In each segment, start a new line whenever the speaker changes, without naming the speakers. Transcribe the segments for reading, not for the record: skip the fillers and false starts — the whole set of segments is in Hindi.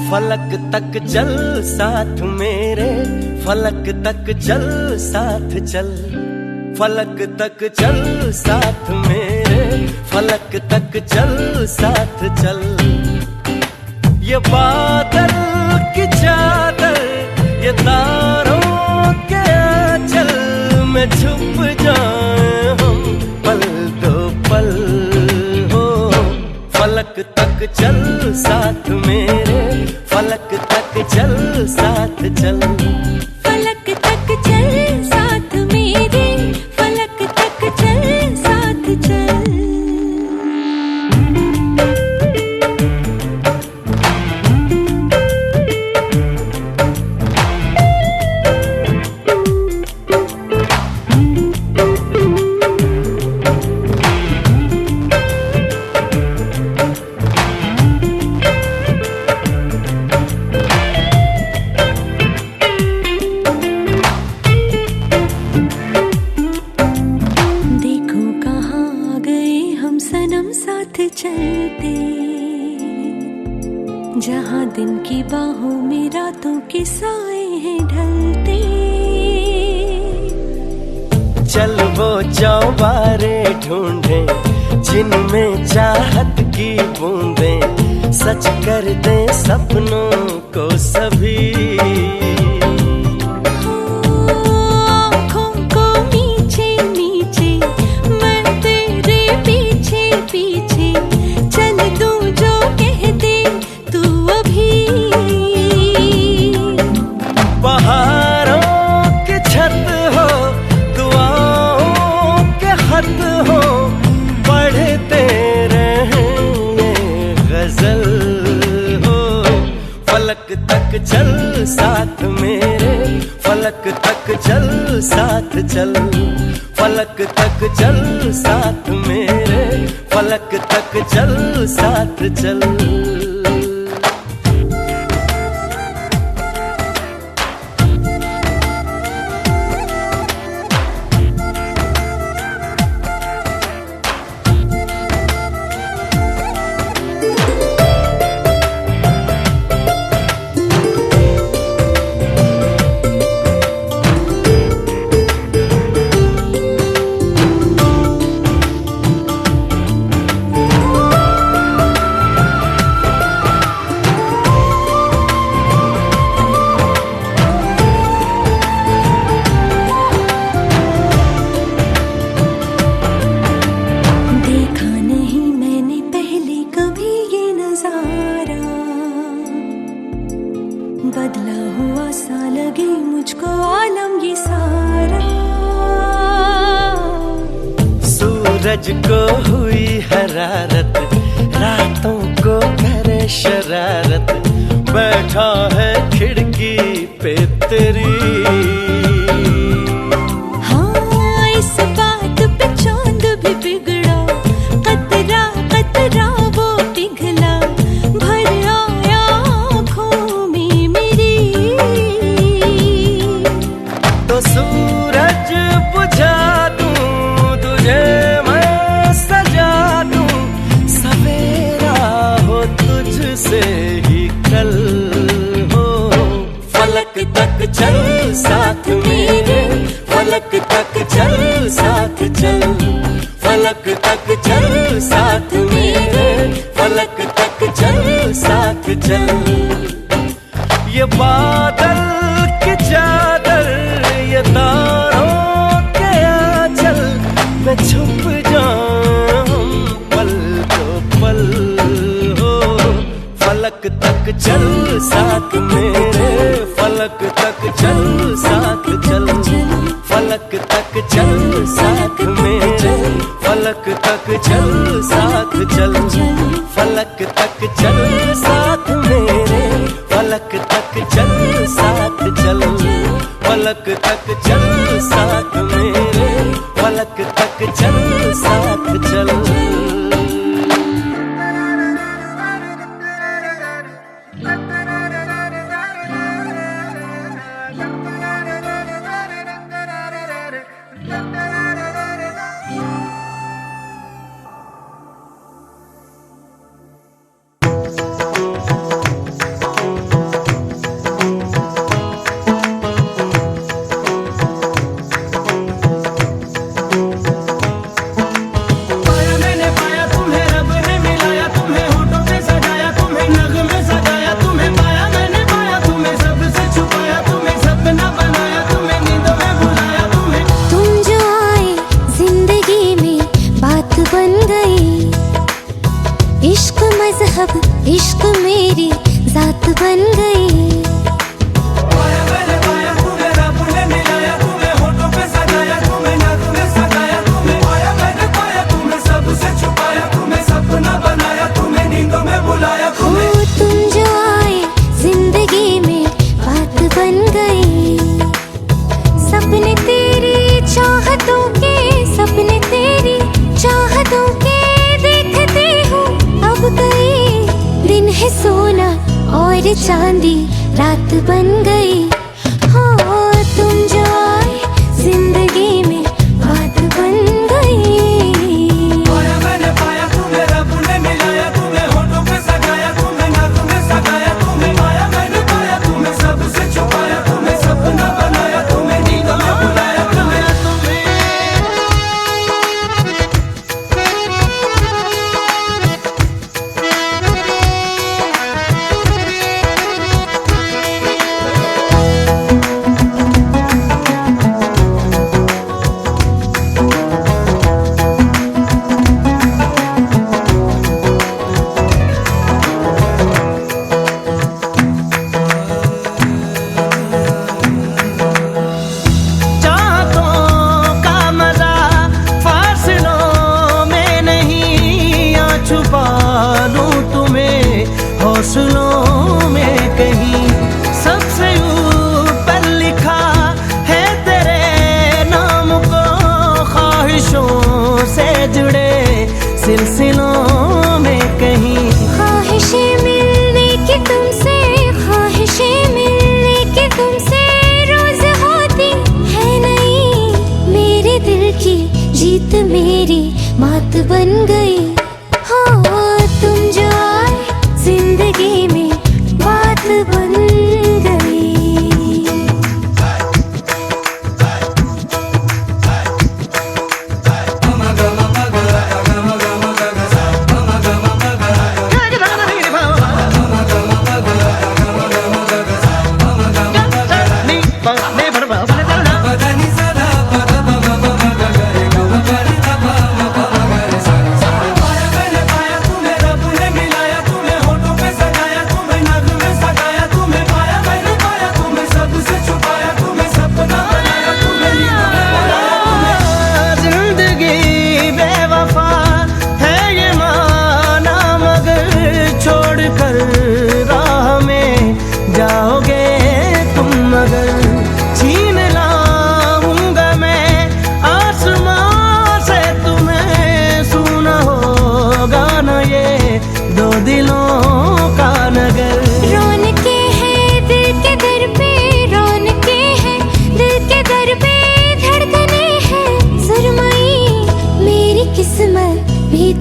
फलक तक चल साथ मेरे, फलक तक चल साथ चल, फलक तक चल साथ मेरे, फलक तक चल साथ चल। ये बादल की चादर, ये तारों के आंचल में छुप जाए हम पल दो पल हो। फलक तक चल साथ मेरे, फलक तक चल साथ चल,
फलक तक चल साथ मेरे, फलक तक चल साथ चल। चलते जहाँ दिन की बाहों में रातों के साए हैं ढलते।
चल वो चौबारे ढूंढे जिनमें चाहत की बूंदें सच कर दे सपनों को सभी। फलक तक चल साथ मेरे, फलक तक चल साथ चल, फलक तक चल साथ मेरे, फलक तक चल साथ चल।
बदला हुआ सा लगे मुझको आलम ये सारा।
सूरज को हुई हरारत, रातों को करे शरारत, बैठा है खिड़की पे तेरी।
हाँ इस बात पे चांद भी बिगड़ा, कतरा कतरा वो पिघला, भर आया आँखों में मेरी।
तो सूरज बुझा दूं तुझे मैं सजा दूं, सवेरा हो तुझसे ही कल हो। फलक तक चल साथ मेरे, फलक तक चल साथ चल, फलक तक चल साथ मेरे, फलक तक चल साथ चल। ये बादल की चादर, ये तारों के आंचल में छुप जाऊं पल दो पल हो। फलक तक चल साथ मेरे, फलक तक चल साथ चल, फलक तक चल साथ मेरे, फलक तक चल साथ चल, फलक तक चल साथ मेरे, फलक तक चल साथ चल, फलक तक चल साथ मेरे, फलक तक चल साथ चल।
बन गई।
पाया मैंने पाया तुम्हें, रब ने मिलाया तुम्हें, होठों पे सजाया तुम्हें, नाक में सजाया तुम्हें। पाया मैंने पाया तुम्हें, सबसे छुपाया तुम्हें, सपना बनाया तुम्हें, नींदों में बुलाया तुम्हें।
तुम जो आए जिंदगी में बात बन गई। सपने तेरी चाहतों के, सपने तेरी चाहतों के देखते हो अब कई। दिन है सोना और चांदी रात बन गई। हो तुम जो आए जिंदगी में बात बन गई।
पाया मैंने पाया तुम्हें, रब ने मिलाया तुम्हें, होठों पे सजाया तुम्हें, नाक में सजाया तुम्हें। पाया मैंने पाया तुम्हें, सबसे छुपाया तुम्हें, सपना बनाया तुम्हें, नींदों में बुलाया तुम्हें। हौसलों में कहीं सबसे ऊपर लिखा है तेरे नाम को, ख्वाहिशों से जुड़े सिलसिलों में कहीं।
ख्वाहिशें मिलने की तुमसे, ख्वाहिशें मिलने की तुमसे रोज होती है नहीं। मेरे दिल की जीत मेरी मात बन गई। हो तुम जो आए जिंदगी में बात बन गई।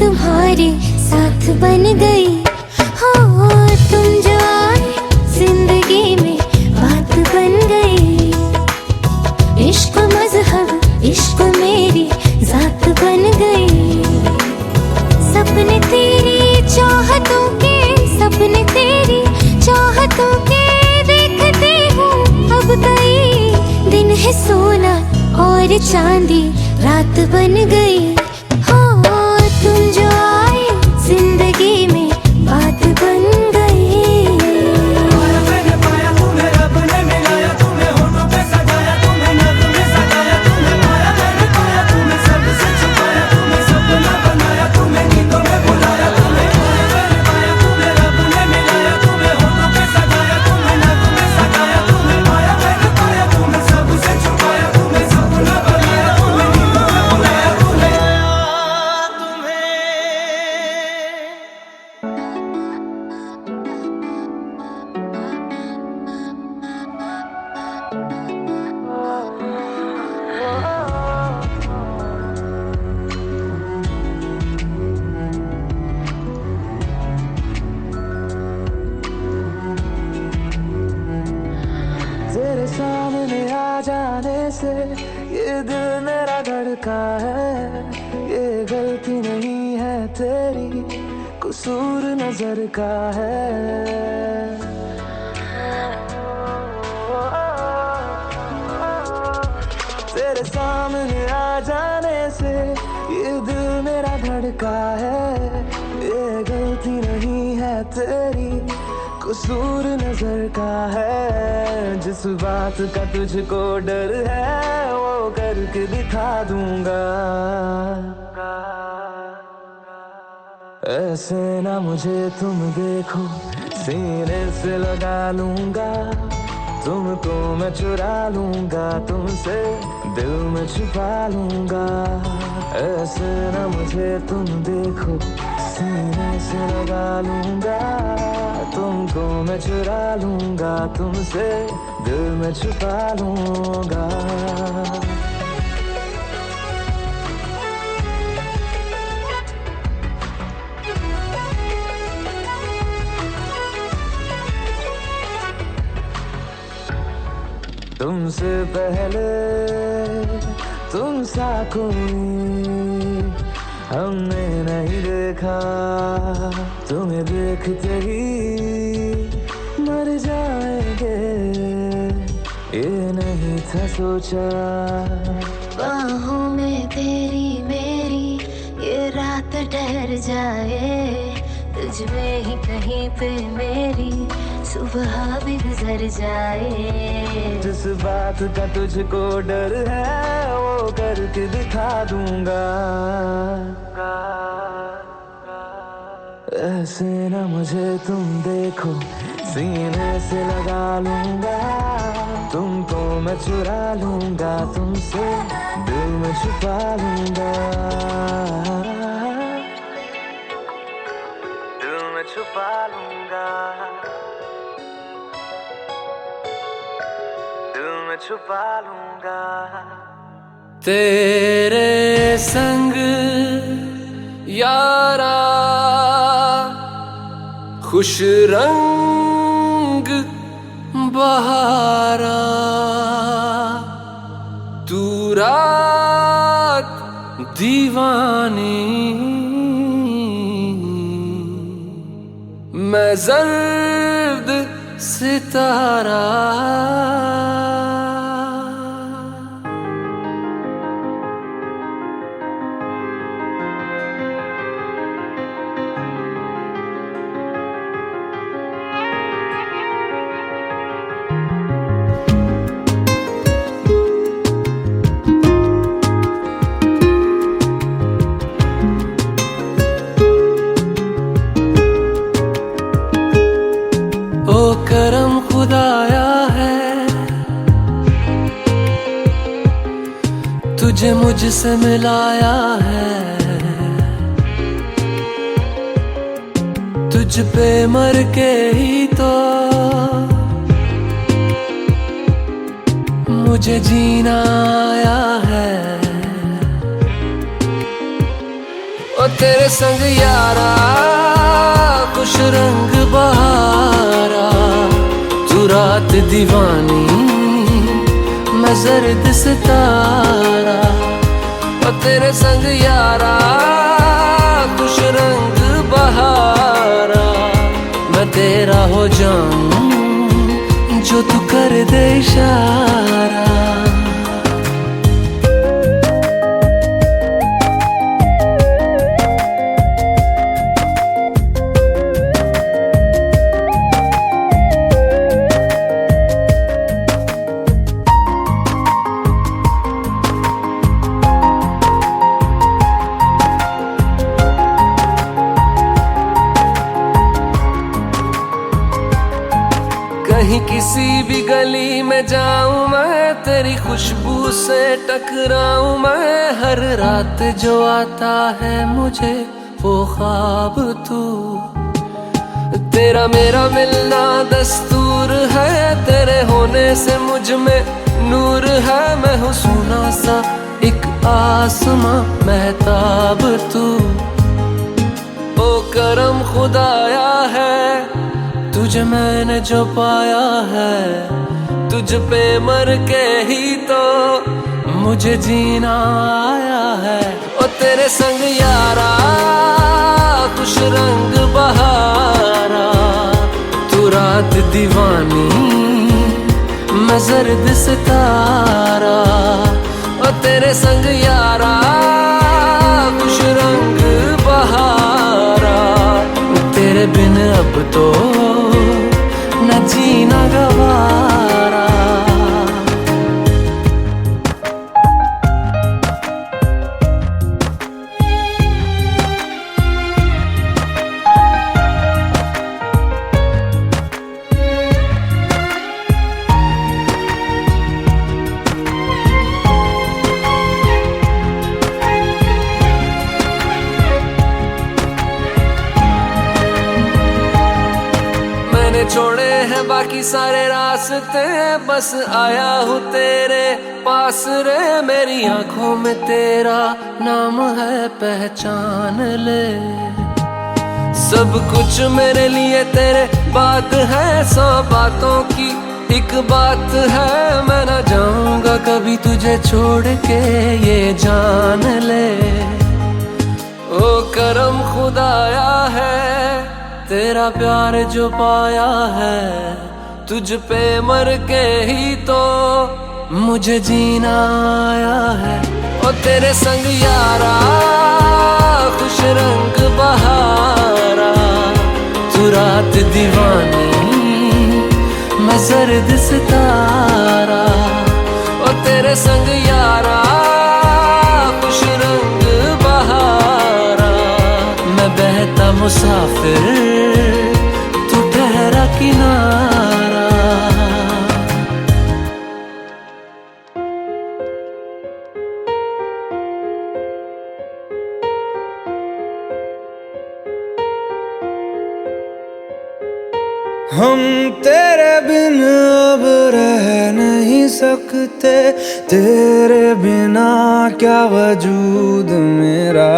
तुम्हारे साथ बन गई। हो तुम जो आए जिंदगी में बात बन गई। इश्क मजहब इश्क मेरी जात बन गई। सपने तेरी चाहतों के, सपने तेरी चाहतों के देखते हो अब कई। दिन है सोना और चांदी रात बन गई। तुम जो आए जिंदगी में बात बन गई।
पाया मैंने पाया तुम्हें, रब ने मिलाया तुम्हें, होठों पे सजाया तुम्हें, नाक में सजाया तुम्हें। पाया मैंने पाया तुम्हें, सबसे छुपाया तुम्हें, सपना बनाया तुम्हें, नींदों में बुलाया तुम्हें। पाया मैंने पाया तुम्हें, रब ने मिलाया तुम्हें, होठों पे सजाया तुम्हें, नाक में सजाया तुम्हें। पाया मैंने पाया तुम्हें, सबसे छुपाया तुम्हें, सपना बनाया तुम्हें, नींदों में बुलाया तुम्हें।
तेरे सामने आ जाने से ये दिल मेरा धड़का है। ये गलती नहीं है तेरी, कसूर नजर का है। तेरे सामने आ जाने से ये दिल मेरा धड़का है। ये गलती नहीं है तेरी, कसूर नजर का है। जिस बात का तुझको डर है वो करके दिखा दूंगा। ऐसे ना मुझे तुम देखो, सीने से लगा लूंगा। तुमको मैं चुरा लूंगा, तुमसे दिल में छुपा लूंगा। ऐसे ना मुझे तुम देखो, सीने से लगा लूंगा। तुमको मैं चुरा लूंगा, तुमसे दिल में छुपा लूंगा। तुमसे पहले तुम सा कोई हमने नहीं देखा। तुम्हें देखते ही मर जाएंगे, ये नहीं था सोचा।
बाहों में तेरी मेरी ये रात ठहर जाए। तुझ में ही कहीं पे मेरी सुबह भी गुजर जाए।
जिस बात का तुझको डर है वो करके दिखा दूंगा। ऐसे ना मुझे तुम देखो, सीने से लगा लूंगा। तुमको मैं चुरा लूंगा, तुमसे दिल में छुपा लूंगा। दिल में छुपा लूंगा, दिल में छुपा लूंगा।
तेरे संग यारा खुश रंग बहारा। तू रात दीवानी, मैं जर्द सितारा। ओ करम खुदाया है, तुझे मुझसे मिलाया है। तुझ पे मर के ही तो मुझे जीना आया है। ओ तेरे संग यारा खुश रंग बहारा। तू रात दीवानी, मैं जर्द सितारा। ओ तेरे संग यारा खुश रंग बहारा। मैं तेरा हो जाऊं जो तू कर दे इशारा। कहीं किसी भी गली में जाऊं मैं, तेरी खुशबू से टकराऊं मैं। हर रात जो आता है मुझे वो ख्वाब तू। तेरा मेरा मिलना दस्तूर है, तेरे होने से मुझ में नूर है। मैं हूँ सोना सा एक आसमां महताब तू। ओ करम खुदाया है, तुझे मैंने जो पाया है। तुझ पे मर के ही तो मुझे जीना आया है। ओ तेरे संग यारा खुश रंग बहारा। तू रात दीवानी, मैं जर्द सितारा। ओ तेरे संग यारा खुश रंग बहारा। तेरे बिन अब तो
मैंने छोड़े हैं बाकी सारे रास्ते, बस आया हूँ तेरे पास रे। मेरी आंखों में तेरा नाम है, पहचान ले। सब कुछ मेरे लिए तेरे बात है, 100 बातों की एक बात है। मैं ना जाऊंगा कभी तुझे छोड़ के, ये जान ले। ओ करम खुदाया है, तेरा प्यार जो पाया है। तुझ पे मर के ही तो मुझे जीना आया है। ओ तेरे संग यारा खुश रंग बहारा, तू रात दीवानी मैं जर्द सितारा। ओ तेरे संग यारा खुश रंग बहारा, मैं बहता मुसाफिर तू ठहरा किनारा।
हम तेरे बिन अब रह नहीं सकते, तेरे बिना क्या वजूद मेरा।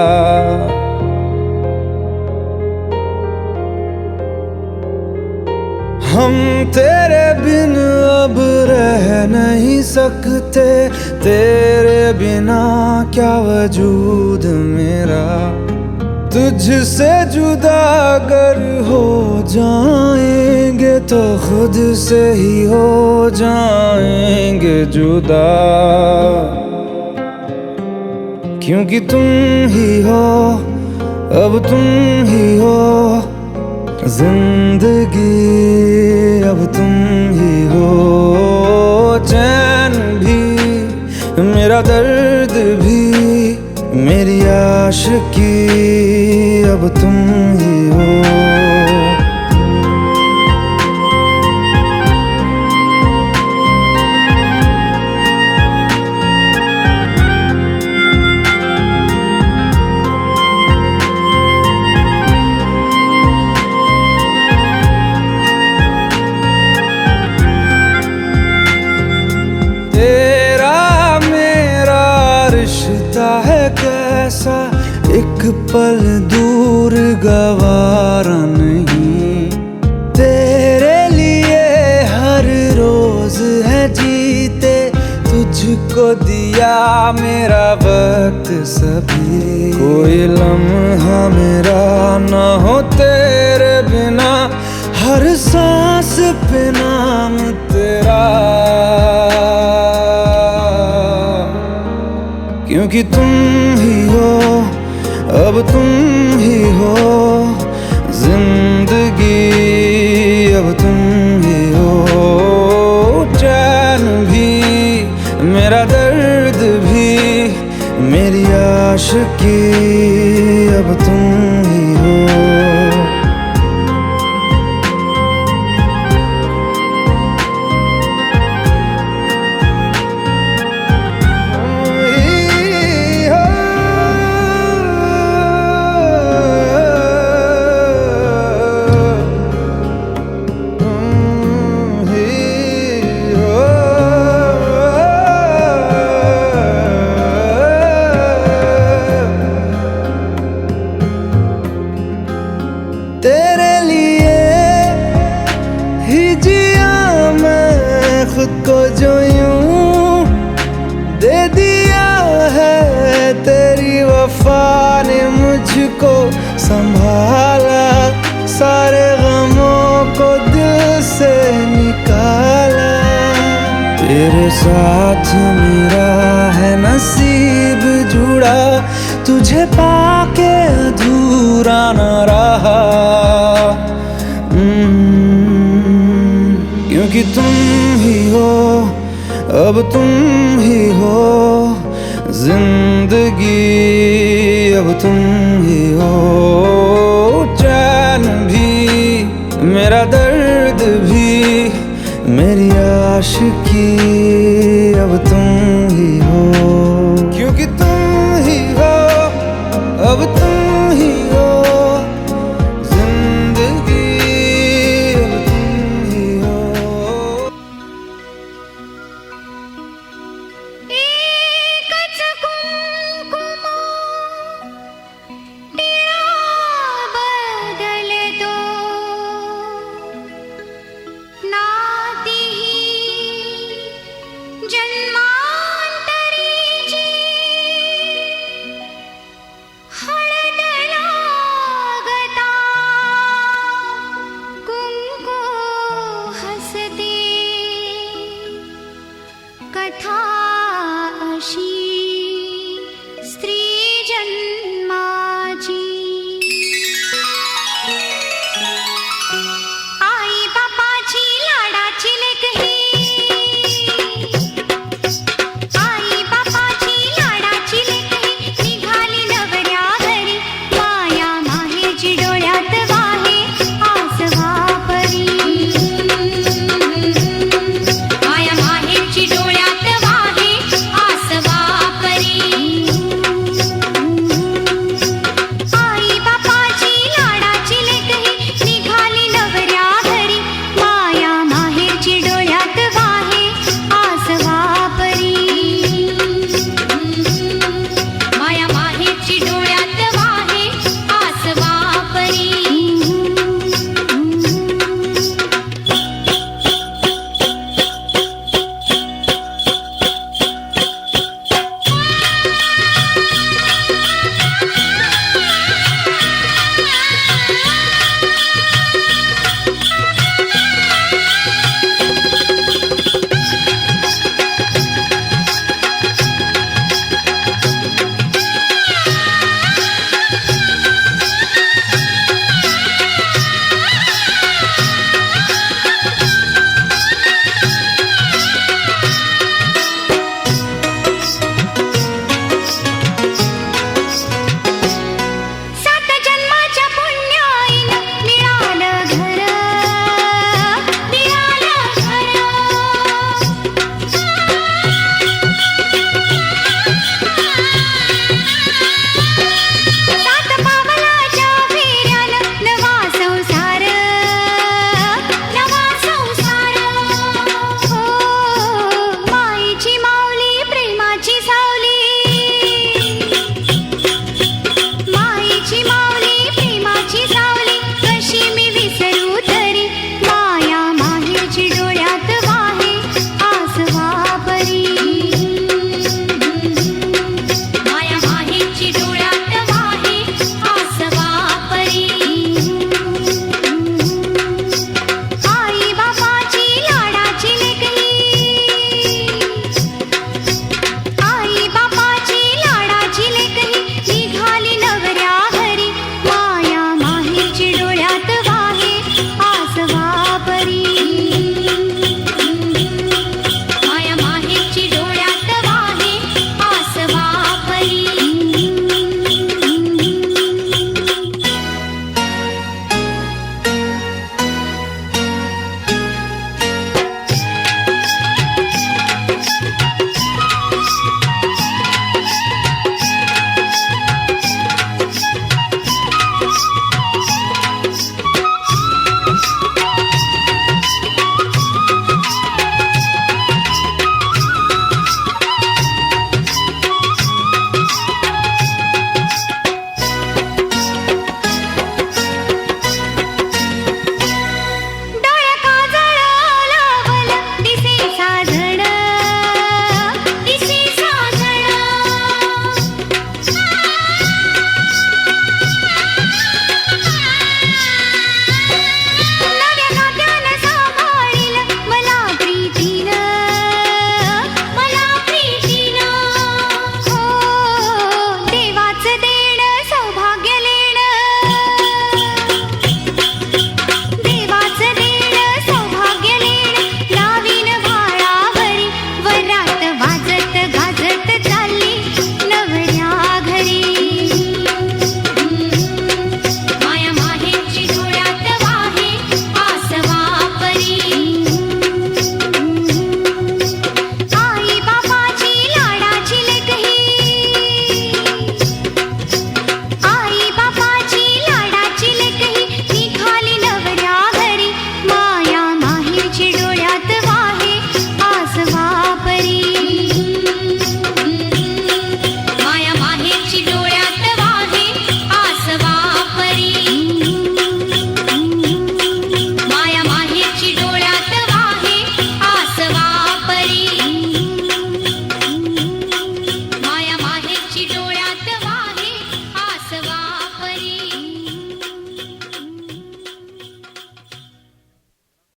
हम तेरे बिन अब रह नहीं सकते, तेरे बिना क्या वजूद मेरा। तुझसे जुदा अगर हो जाएंगे तो खुद से ही हो जाएंगे जुदा। क्योंकि तुम ही हो, अब तुम ही हो जिंदगी, अब तुम ही हो। चैन भी मेरा दर्द भी मेरी आशिकी, अब तुम ही हो। तेरा मेरा रिश्ता है कैसा, एक पल दूर गवारा नहीं। तेरे लिए हर रोज है जीते, तुझको दिया मेरा वक्त सभी। कोई लम्हा मेरा ना हो तेरे बिना, हर सांस पे नाम तेरा। क्योंकि तुम ही हो, अब तुम ही हो जिंदगी, अब तुम ही हो। चैन भी मेरा दर्द भी मेरी आशिकी, अब तुम ही हो। तेरे लिए ही जिया मैं खुद को, जो यूं दे दिया है तेरी वफा ने मुझको संभाला। सारे गमों को दिल से निकाला, तेरे साथ मेरा है नसीब जुड़ा। तुझे पाके अधूरा न रहा, क्योंकि तुम ही हो, अब तुम ही हो जिंदगी, अब तुम ही हो। चैन भी मेरा दर्द भी मेरी आशिकी, अब तुम